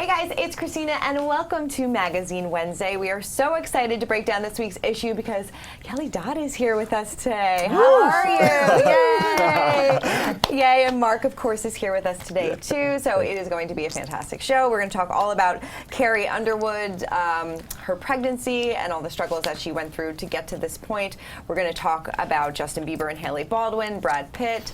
Hey guys, it's Christina and welcome to Magazine Wednesday. We are so excited to break down this week's issue because Kelly Dodd is here with us today. How are you? Yay! Yay, and Mark, of course, is here with us today too, so it is going to be a fantastic show. We're going to talk all about Carrie Underwood, her pregnancy, and all the struggles that she went through to get to this point. We're going to talk about Justin Bieber and Hailey Baldwin, Brad Pitt,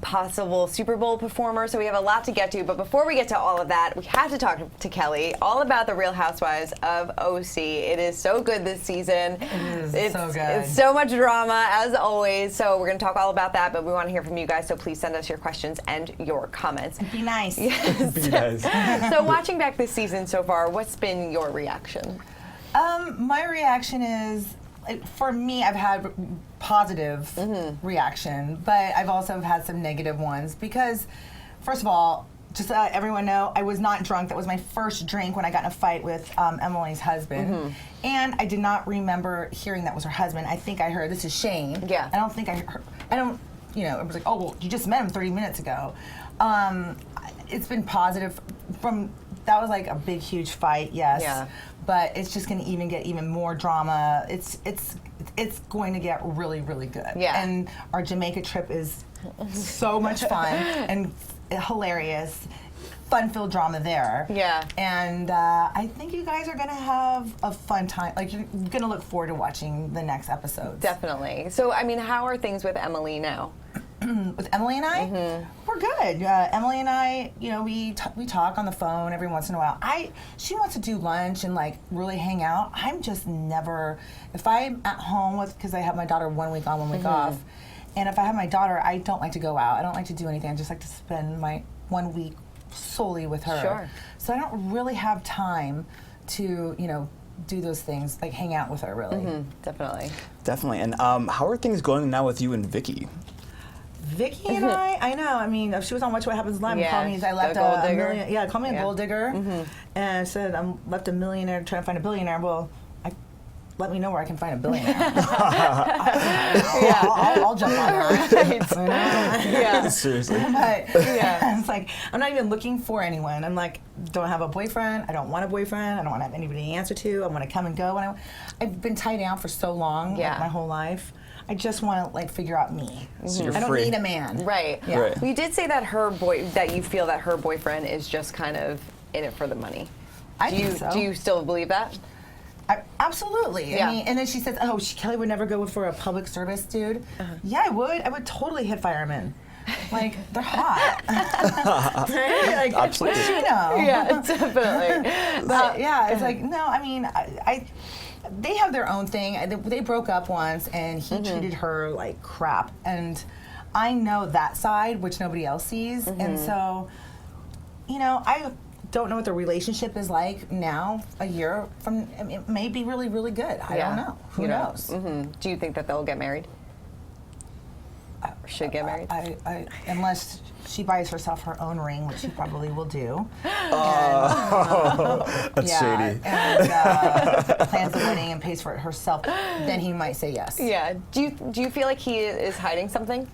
possible Super Bowl performer, so we have a lot to get to. But before we get to all of that, we have to talk to Kelly all about the Real Housewives of OC. It is so good this season. It's so good. It's so much drama, as always. So we're going to talk all about that, but we want to hear from you guys, so please send us your questions and your comments. Be nice. Yes. Be nice. So watching back this season so far, what's been your reaction? My reaction is, for me, I've had positive reaction, but I've also had some negative ones because, first of all, just to let everyone know, I was not drunk. That was my first drink when I got in a fight with Emily's husband. And I did not remember hearing that was her husband. I think I heard, this is Shane. Yeah. I don't think I heard, it was like, oh, well, you just met him 30 minutes ago. It's been positive from, that was like a big, huge fight, yes. Yeah. But it's just going to get even more drama. It's going to get really, really good. Yeah. And our Jamaica trip is so much fun and hilarious. Fun-filled drama there. Yeah. And I think you guys are going to have a fun time. Like, you're going to look forward to watching the next episodes. Definitely. So, I mean, how are things with Emily now? With Emily and I, we're good. Emily and I, we talk on the phone every once in a while. She wants to do lunch and like really hang out. I'm just never. If I'm at home because I have my daughter 1 week on, 1 week off, and if I have my daughter, I don't like to go out. I don't like to do anything. I just like to spend my 1 week solely with her. Sure. So I don't really have time to do those things like hang out with her really. Definitely. Definitely. And how are things going now with you and Vicki? Vicki and I know. I mean, she was on Watch What Happens Live. Yeah, Called me. I left the gold a digger. million. Yeah, called me a gold digger, and said I'm left a millionaire trying to find a billionaire. Well, let me know where I can find a billionaire. I'll jump on that. Yeah. Seriously. But it's like I'm not even looking for anyone. I'm like, don't have a boyfriend. I don't want a boyfriend. I don't want to have anybody to answer to. I want to come and go when I've been tied down for so long, like my whole life. I just want to figure out me. So you're I don't free. need a man. Right. Yeah. Right. Well, you did say that that you feel that her boyfriend is just kind of in it for the money. I think so. Do you still believe that? Absolutely. Yeah. I mean, and then she says, "Oh, Kelly would never go for a public service dude." Yeah, I would. I would totally hit firemen. Like, they're hot. Right? Like, Absolutely. Yeah, definitely. But it's like, no. I mean, they have their own thing. They broke up once, and he treated her like crap. And I know that side, which nobody else sees. And so, I don't know what the relationship is like now, a year from. It may be really, really good. I don't know. Who knows? Do you think that they'll get married? Or should get married? I unless she buys herself her own ring, which she probably will do. That's shady. And plans the wedding and pays for it herself, then he might say yes. Yeah. Do you feel like he is hiding something?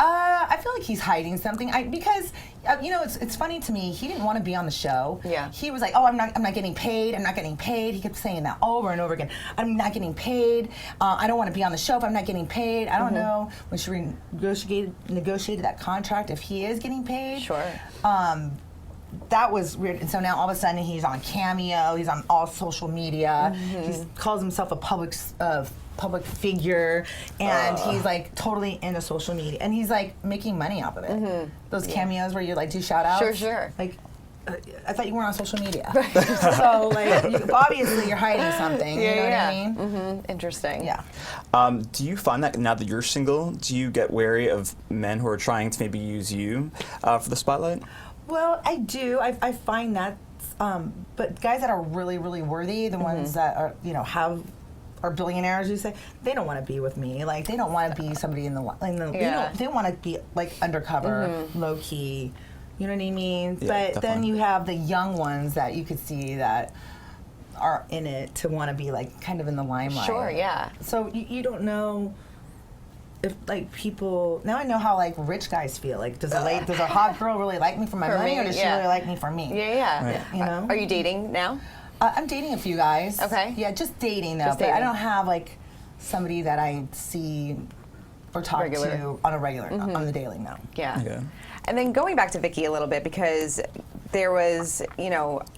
I feel like he's hiding something. Because it's funny to me. He didn't want to be on the show. Yeah. He was like, "Oh, I'm not getting paid. I'm not getting paid." He kept saying that over and over again. "I'm not getting paid. I don't want to be on the show if I'm not getting paid." I don't know when she negotiated that contract if he is getting paid. Sure. That was weird. And so now all of a sudden he's on Cameo. He's on all social media. He calls himself a public figure, and he's like totally into social media, and he's like making money off of it. Those cameos where you like do shout outs. Sure. Like, I thought you weren't on social media. So like, obviously you're hiding something. You know what I mean? Interesting. Yeah. Do you find that now that you're single, do you get wary of men who are trying to maybe use you for the spotlight? Well, I do. I find that, but guys that are really, really worthy, the ones that are are billionaires, you say, they don't want to be with me. Like, they don't want to be somebody they want to be like undercover, low key. You know what I mean? Yeah, but definitely. then you have the young ones that you could see that are in it to want to be like kind of in the limelight. Sure, yeah. So you don't know. if like people now I know how like rich guys feel. Like does a hot girl really like me for my money, or does she really like me for me? Yeah. Right. You know? Are you dating now? I'm dating a few guys. Okay. Yeah, just dating though. Just But dating. I don't have like somebody that I see or talk to on a regular, on the daily. No. Yeah. Okay. And then going back to Vicki a little bit, because there was,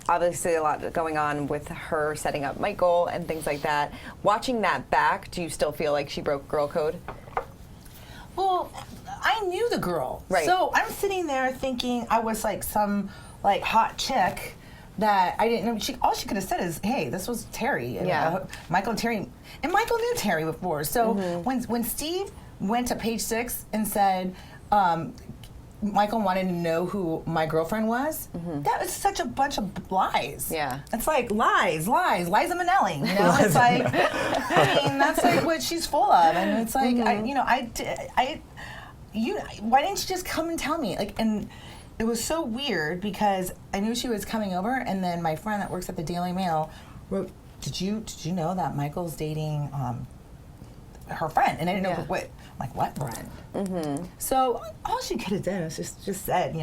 obviously a lot going on with her setting up Michael and things like that. Watching that back, do you still feel like she broke girl code? Well, I knew the girl. Right. So I'm sitting there thinking I was like some like hot chick that I didn't know. All she could have said is, "Hey, this was Terry." And, Yeah. Michael and Terry, and Michael knew Terry before. So when Steve went to page 6 and said, Michael wanted to know who my girlfriend was, that was such a bunch of lies. Yeah. It's like lies, Liza Minnelli. You know, it's like, I mean, that's like what she's full of. And it's like, why didn't you just come and tell me? Like, and it was so weird because I knew she was coming over, and then my friend that works at the Daily Mail wrote, did you know that Michael's dating her friend? And I didn't know what. I'm like, what friend? So all she could have done was just said,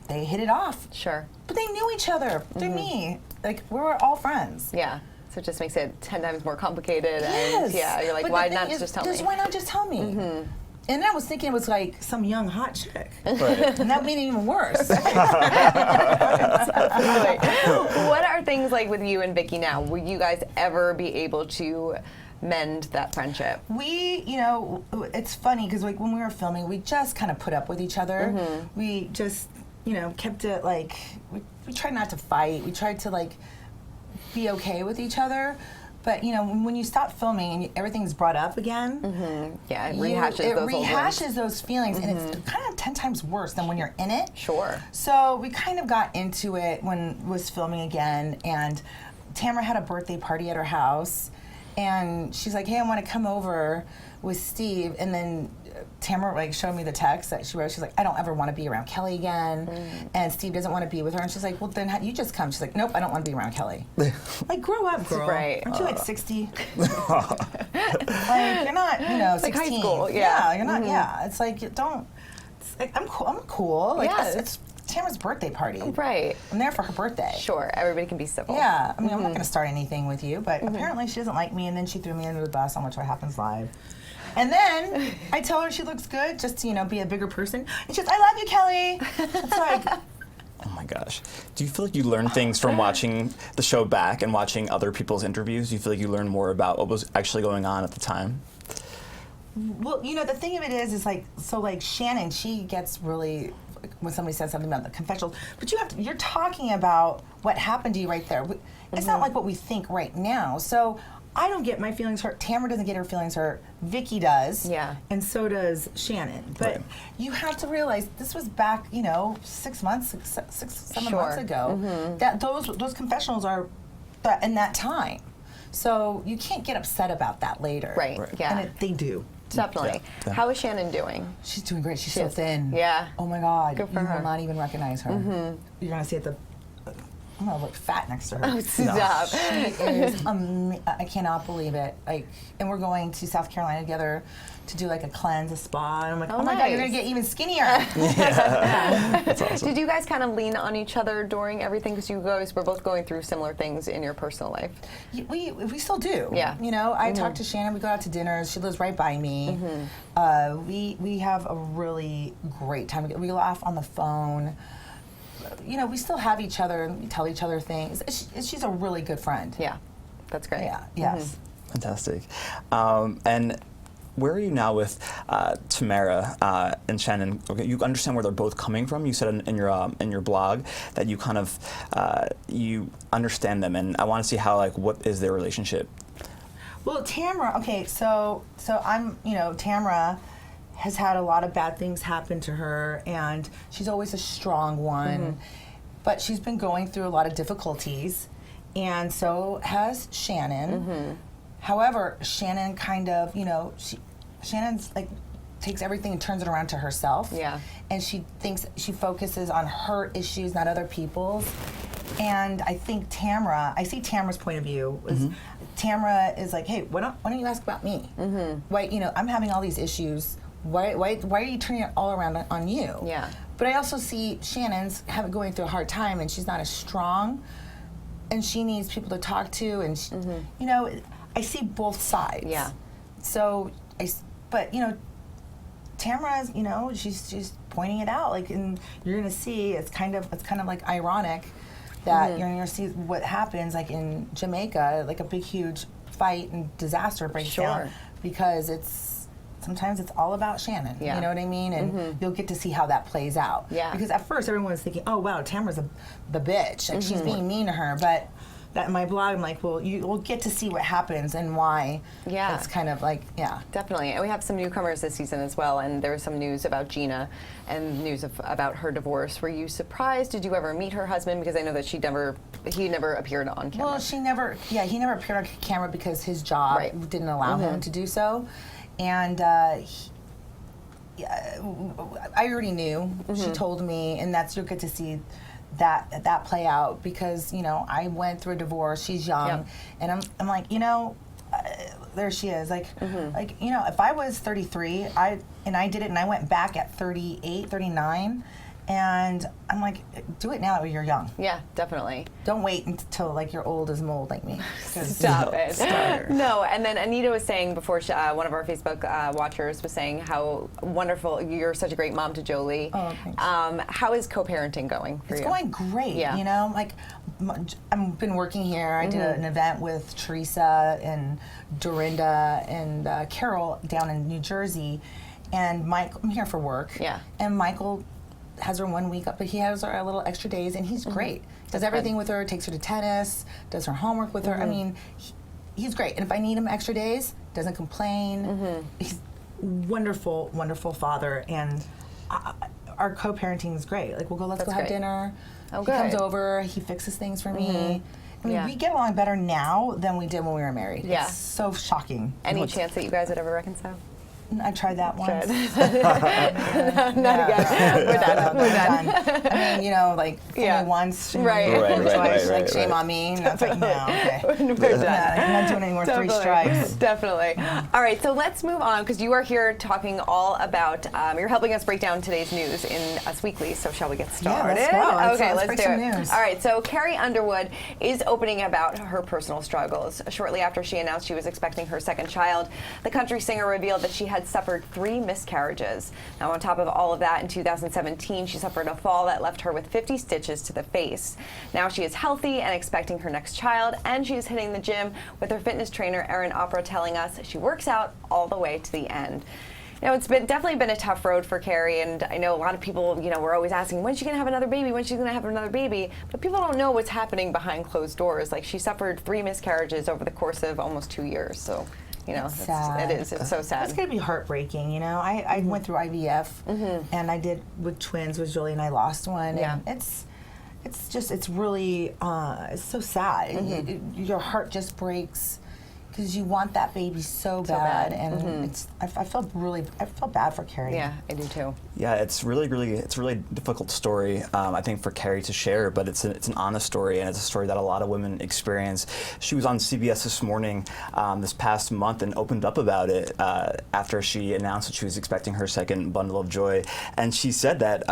they hit it off. Sure. But they knew each other through me. Like, we were all friends. Yeah. So it just makes it 10 times more complicated. Yes. And yeah, you're like, But why the not thing is, just tell me? why not just tell me? And then I was thinking it was like some young hot chick. Right. And that made it even worse. Absolutely. What are things like with you and Vicki now? Will you guys ever be able to mend that friendship? We, it's funny because like when we were filming, we just kind of put up with each other. We just, kept it like, we tried not to fight. We tried to like be okay with each other. But when you stop filming and everything's brought up again, Yeah, it rehashes those feelings, and it's kind of 10 times worse than when you're in it. Sure. So we kind of got into it when it was filming again, and Tamara had a birthday party at her house, and she's like, "Hey, I want to come over with Steve," and then Tamara like showed me the text that she wrote. She's like, "I don't ever want to be around Kelly again," and Steve doesn't want to be with her. And she's like, "Well, then you just come." She's like, "Nope, I don't want to be around Kelly." Like, grow up, girl. Right. Aren't you like 60? Like, you're not, 16. like high school, yeah. You're not. Yeah, it's like it's like, I'm cool. I'm cool. Like, Yeah. it's Tamara's birthday party. Right. I'm there for her birthday. Sure. Everybody can be civil. Yeah, I mean, I'm not going to start anything with you, but apparently she doesn't like me, and then she threw me under the bus on Which What Happens Live. And then I tell her she looks good just to, be a bigger person. And she's, "I love you, Kelly." It's like, Oh my gosh. Do you feel like you learn things from watching the show back and watching other people's interviews? Do you feel like you learn more about what was actually going on at the time? well, the thing of it is like, so like Shannon, she gets really, when somebody says something about the confessionals, but you're talking about what happened to you right there. It's not like what we think right now. So I don't get my feelings hurt. Tamara doesn't get her feelings hurt. Vicki does. Yeah. And so does Shannon. But Right. you have to realize this was back, 7 months Sure. ago. That those confessionals are in that time. So you can't get upset about that later. Right. Yeah. And they do. Definitely. Yeah. How is Shannon doing? She's doing great. She's so thin. Yeah. Oh my God. Good for you her. will not even recognize her. You're gonna see I'm gonna look fat next to her. Oh, stop. She is. I cannot believe it. Like, and we're going to South Carolina together to do like a cleanse, a spa. And I'm like, oh my God, you're nice. gonna get even skinnier. That's awesome. Did you guys kind of lean on each other during everything? Because you guys were both going through similar things in your personal life. We still do. Yeah. I talk to Shannon. We go out to dinners. She lives right by me. We have a really great time. We laugh on the phone. We still have each other and we tell each other things. She's a really good friend. Yeah. That's great. Yeah. Yes. Fantastic. And where are you now with Tamara and Shannon? Okay, you understand where they're both coming from. You said in your blog that you kind of you understand them, and I want to see how what is their relationship. Well, Tamara. Okay, so I'm Tamara has had a lot of bad things happen to her, and she's always a strong one, but she's been going through a lot of difficulties, and so has Shannon. However, Shannon kind of, Shannon's like takes everything and turns it around to herself. Yeah. And she focuses on her issues, not other people's. And I think Tamara, I see Tamara's point of view. Tamara is like, hey, why don't you ask about me? Why, I'm having all these issues. Why are you turning it all around on you? Yeah. But I also see Shannon's going through a hard time, and she's not as strong, and she needs people to talk to, and I see both sides. Yeah. So Tamara's, she's pointing it out, and you're gonna see it's kind of like ironic that you're gonna see what happens like in Jamaica, like a big huge fight and disaster breaks down because sometimes it's all about Shannon. Yeah. You know what I mean? And you'll get to see how that plays out. Yeah. Because at first everyone was thinking, oh wow, Tamara's the bitch, like she's being mean to her, but that in my blog, I'm like, well, you'll get to see what happens and why. Yeah. It's kind of like, Definitely. And we have some newcomers this season as well, and there was some news about Gina and news about her divorce. Were you surprised? Did you ever meet her husband? Because I know that he never appeared on camera. Well, he never appeared on camera because his job didn't allow him to do so. And I already knew. She told me, and you'll get to see that play out because I went through a divorce. She's young, and I'm like, there she is. Like, if I was 33, I did it, and I went back at 38, 39. And I'm like, do it now while you're young. Yeah, definitely. Don't wait until you're old as mold like me. Stop it. No, and then Anita was saying before, one of our Facebook watchers was saying how wonderful, you're such a great mom to Jolie. Oh, thanks. How is co-parenting going for you? It's going great. Yeah. I've been working here. I did an event with Teresa and Dorinda and Carol down in New Jersey. And I'm here for work. Yeah. And Michael has her 1 week up, but he has her a little extra days, and he's great. Does everything with her, takes her to tennis, does her homework with her. I mean, he's great. And if I need him extra days, doesn't complain. He's wonderful, wonderful father, and our co-parenting is great. Like, let's go have dinner. Oh, he good. comes over, he fixes things for me. I mean, we get along better now than we did when we were married. Yeah. It's so shocking. Any chance that you guys would ever reconcile? I tried that once. Not again. We're done. I mean, only once. Right. Shame on me. And I was like, no, okay. We're done. I'm not doing any more three strikes. Definitely. All right, so let's move on because you are here talking all about, you're helping us break down today's news in Us Weekly, so shall we get started? Yeah, let's go. Okay, let's break do some it. news. All right, so Carrie Underwood is opening about her personal struggles. Shortly after she announced she was expecting her second child, the country singer revealed that she had suffered 3 miscarriages. Now, on top of all of that, in 2017, she suffered a fall that left her with 50 stitches to the face. Now she is healthy and expecting her next child, and she is hitting the gym with her fitness trainer, Erin Opera, telling us she works out all the way to the end. It's definitely been a tough road for Carrie, and I know a lot of people, were always asking, when's she going to have another baby? When's she going to have another baby? But people don't know what's happening behind closed doors. Like, she suffered 3 miscarriages over the course of almost 2 years, so... It's sad. It is. It's so sad. It's going to be heartbreaking, I went through IVF, and I did with twins with Julie, and I lost one. Yeah. And it's really, it's so sad. Your heart just breaks because you want that baby so bad. And I felt bad for Carrie. Yeah, I do too. Yeah, it's really difficult story, I think, for Carrie to share, but it's an honest story, and it's a story that a lot of women experience. She was on CBS this morning, this past month, and opened up about it after she announced that she was expecting her second bundle of joy, and she said that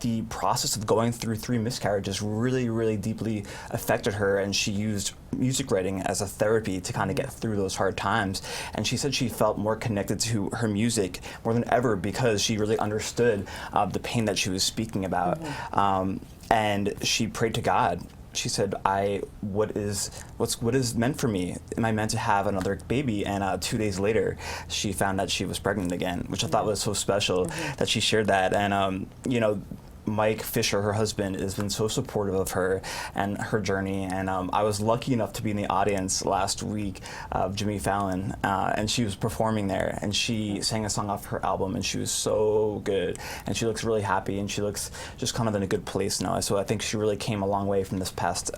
the process of going through 3 miscarriages really deeply affected her, and she used music writing as a therapy to kind of get through those hard times. And she said she felt more connected to her music more than ever because she really understood the pain that she was speaking about. And she prayed to God. She said, what is meant for me? Am I meant to have another baby? And 2 days later, she found that she was pregnant again, which I thought was so special that she shared that. And Mike Fisher, her husband, has been so supportive of her and her journey. And I was lucky enough to be in the audience last week of Jimmy Fallon, and she was performing there, and she sang a song off her album, and she was so good. And she looks really happy, and she looks just kind of in a good place now. So I think she really came a long way from this past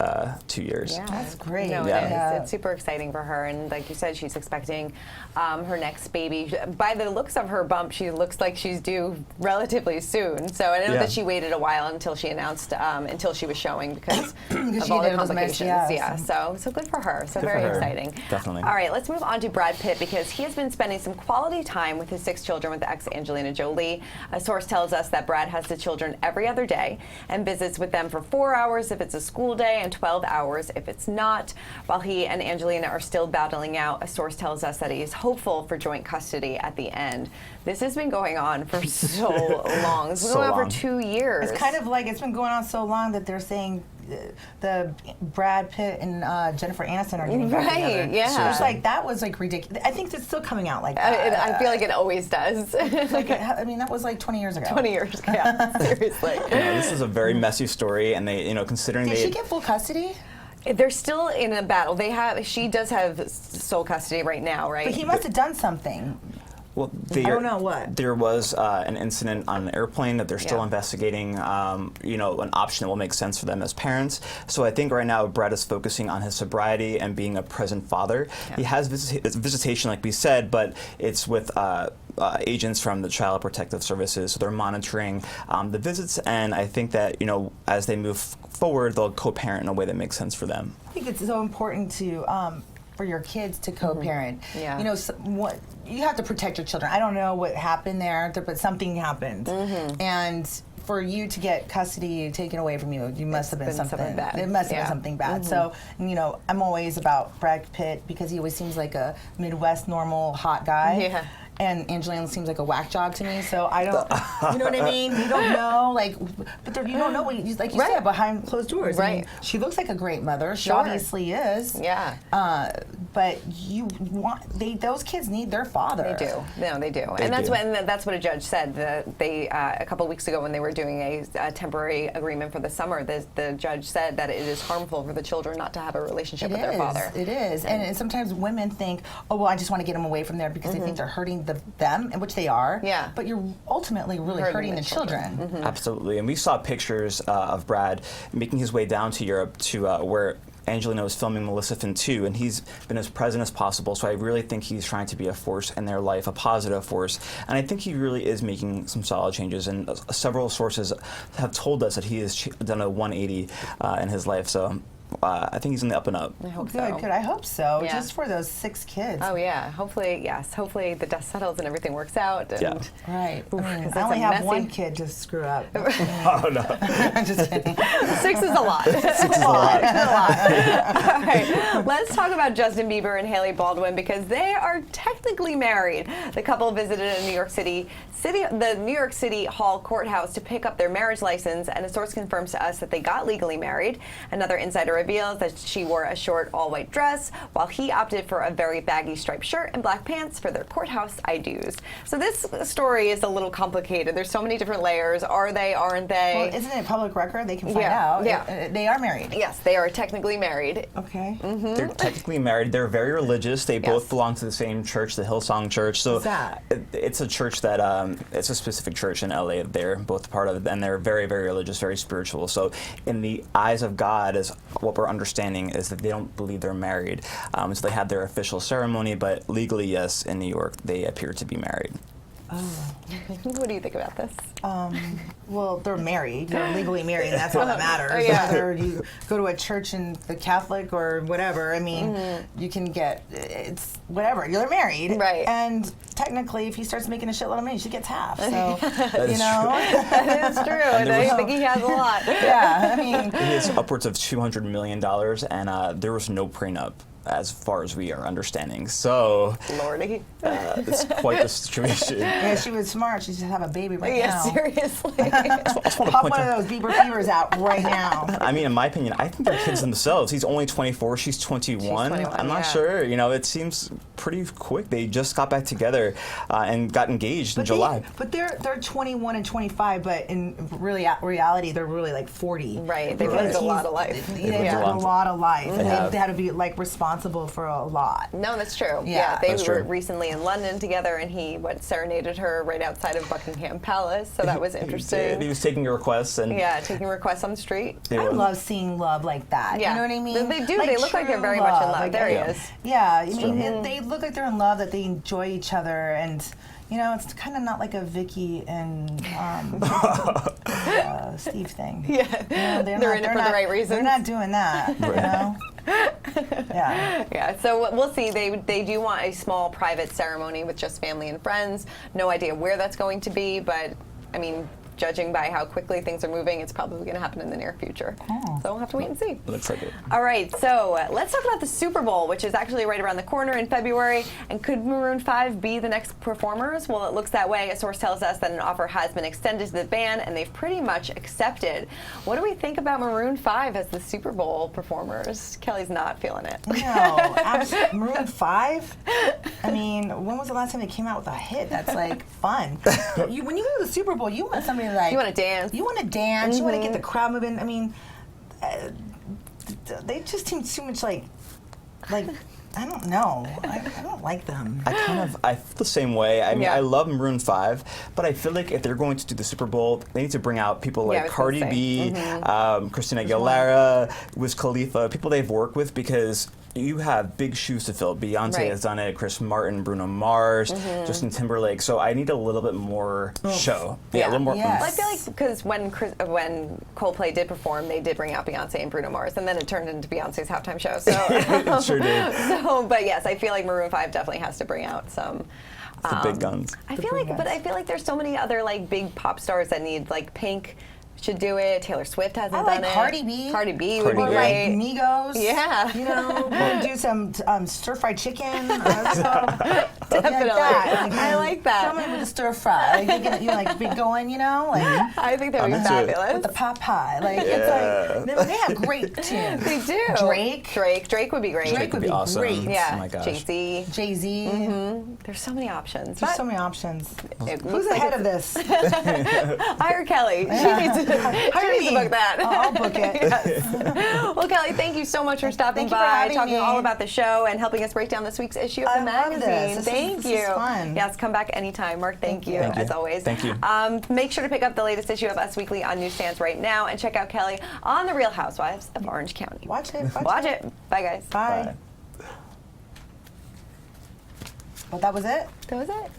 2 years. Yeah, that's great. No, it is. It's super exciting for her, and like you said, she's expecting her next baby. By the looks of her bump, she looks like she's due relatively soon. So I know that she weighed waited a while until she announced, until she was showing because of she all the did those complications. mess, Yeah, so good for her. So very for her. exciting. Definitely. All right, let's move on to Brad Pitt because he has been spending some quality time with his 6 children with ex Angelina Jolie. A source tells us that Brad has the children every other day and visits with them for 4 hours if it's a school day and 12 hours if it's not. While he and Angelina are still battling out, a source tells us that he is hopeful for joint custody at the end. This has been going on for so long. It's been going on for 2 years. It's kind of like it's been going on so long that they're saying the Brad Pitt and Jennifer Aniston are getting back together. Right, yeah. It's like that was like ridiculous. I think it's still coming out like that. I feel like it always does. Like, I mean, that was like 20 years ago. 20 years, yeah, seriously. This is a very messy story, and they, considering Did they she get full custody? They're still in a battle. She does have sole custody right now, right? But he must have done something. Well, I don't know what. There was an incident on an airplane that they're still investigating. An option that will make sense for them as parents. So I think right now Brad is focusing on his sobriety and being a present father. Yeah. He has visitation, like we said, but it's with agents from the Child Protective Services. So they're monitoring the visits, and I think that as they move forward, they'll co-parent in a way that makes sense for them. I think it's so important to. For your kids to co-parent. Yeah. You have to protect your children. I don't know what happened there, but something happened. And for you to get custody taken away from you, you must have been something bad. It must have been something bad. So, I'm always about Brad Pitt because he always seems like a Midwest normal hot guy. Yeah. And Angelina seems like a whack job to me, so I don't, you know what I mean? You don't know, but you don't know what, like you said, behind closed doors. Right. I mean, she looks like a great mother. She Sure. obviously is. Yeah. But those kids need their father. They do. No, they do. And that's what a judge said. They a couple of weeks ago when they were doing a temporary agreement for the summer, the judge said that it is harmful for the children not to have a relationship with their father. It is. And sometimes women think, oh, well, I just want to get them away from there because they think they're hurting them, which they are. Yeah. But you're ultimately really hurting the children. Absolutely. And we saw pictures of Brad making his way down to Europe to where Angelina was filming Maleficent 2, and he's been as present as possible, so I really think he's trying to be a force in their life, a positive force, and I think he really is making some solid changes, and several sources have told us that he has done a 180 in his life, so I think he's in the up and up. I hope Good. I hope so. Yeah. Just for those 6 kids. Oh yeah. Hopefully, yes. Hopefully the dust settles and everything works out. And Right. Oof, I only have one kid to screw up. Oh no. I'm just kidding. 6 is a lot. 6 is a lot. All right. Let's talk about Justin Bieber and Hailey Baldwin because they are technically married. The couple visited the New York City Hall courthouse to pick up their marriage license, and a source confirms to us that they got legally married. Another insider reveals that she wore a short all-white dress, while he opted for a very baggy striped shirt and black pants for their courthouse I-dos. So this story is a little complicated. There's so many different layers. Are they? Aren't they? Well, isn't it public record? They can find out. Yeah. They are married. Yes, they are technically married. Okay. They're technically married. They're very religious. They both belong to the same church, the Hillsong Church. So What's that? It's a church that it's a specific church in LA. They're both part of it, and they're very, very religious, very spiritual. So in the eyes of God, is what we're understanding is that they don't believe they're married. So they had their official ceremony, but legally, yes, in New York, they appear to be married. Oh. What do you think about this? Well, they're married. They're legally married, and that's all that matters. Yeah. Whether you go to a church in the Catholic or whatever, I mean, you can it's whatever. You're married. Right. And technically, if he starts making a shitload of money, she gets half. So, That is That is true. And I think he has a lot. Yeah, I mean. He has upwards of $200 million, and there was no prenup, as far as we are understanding. So, Lordy. it's quite the situation. Yeah, she was smart. She should have a baby right Yeah, now. seriously. I just want to Pop point one out. of those Bieber fevers out right now. I mean, in my opinion, I think they're kids themselves. He's only 24, she's 21. 21, I'm not yeah. sure. It seems pretty quick. They just got back together and got engaged in July. But they're 21 and 25, but in reality, they're really like 40. Right, they've Because lived a lot he's- of life. They've lived a lot of life. They have. They had to be like responsible responsible for a lot. No, that's true. Yeah. They That's were true. recently in London together, and he serenaded her right outside of Buckingham Palace. So that was He interesting. was taking requests and Yeah, taking requests on the street. it I was- love seeing love like that. Yeah. You know what I mean? They do. They look like they're true very much in love. Like, There he yeah. is. Yeah, I mean, true. they look like they're in love, that they enjoy each other, and you know, it's kind of not like a Vicki and Steve thing. Yeah. You know, They're in it for the right reasons. They're not doing that. You know? Yeah. Yeah, so we'll see. They do want a small private ceremony with just family and friends. No idea where that's going to be, but I mean, judging by how quickly things are moving, it's probably going to happen in the near future. Oh. So we'll have to wait and see. Looks like it. All right, so let's talk about the Super Bowl, which is actually right around the corner in February. And could Maroon 5 be the next performers? Well, it looks that way. A source tells us that an offer has been extended to the band, and they've pretty much accepted. What do we think about Maroon 5 as the Super Bowl performers? Kelly's not feeling it. No, Maroon 5? I mean, when was the last time they came out with a hit that's like fun? When you go to the Super Bowl, you want somebody like. You want to dance. You want to dance. You want to get the crowd moving. I mean, they just seem too much like I don't know. I don't like them. I feel the same way. I mean, Yeah. I love Maroon 5, but I feel like if they're going to do the Super Bowl, they need to bring out people Yeah, I like was gonna Cardi say. B, Christina Aguilera, Wiz Khalifa, people they've worked with, because you have big shoes to fill. Beyonce Right. has done it, Chris Martin, Bruno Mars, Justin Timberlake. So I need a little bit more show. Yeah. A little more. Yes. Well, I feel like because when Coldplay did perform, they did bring out Beyonce and Bruno Mars, and then it turned into Beyonce's halftime show. So, It sure did. But yes, I feel like Maroon 5 definitely has to bring out some. The big guns. I feel like, but I feel like there's so many other like big pop stars that need, like Pink should do it. Taylor Swift hasn't I like done it. Cardi B. Cardi B Cardi would be B. Or like great. Migos. Yeah. You know, we'll do some stir-fried chicken. Definitely. I like that. Somebody with a stir-fry. Like, you like be going, you know? Like, I think that would be I'm into it. fabulous. with the pot pie. Like, it's like, they have great tunes. They do. Drake would be great. Drake would be be awesome. great. Yeah. Oh my gosh. Jay-Z. Jay-Z. There's so many options. There's But so many options. it Who's looks like ahead it's- of this? Hire Kelly. She needs to book that. I'll book it. Yes. Well, Kelly, thank you so much for stopping Thank you for by, having talking me. all about the show, and helping us break down this week's issue of the I love magazine. this. Thank This you. is fun. Yes, come back anytime. Mark, thank you, Thank you. as always. Thank you. Make sure to pick up the latest issue of Us Weekly on newsstands right now, and check out Kelly on The Real Housewives of Orange County. Watch it. Watch it. Bye, guys. Bye. Bye. Well, that was it? That was it.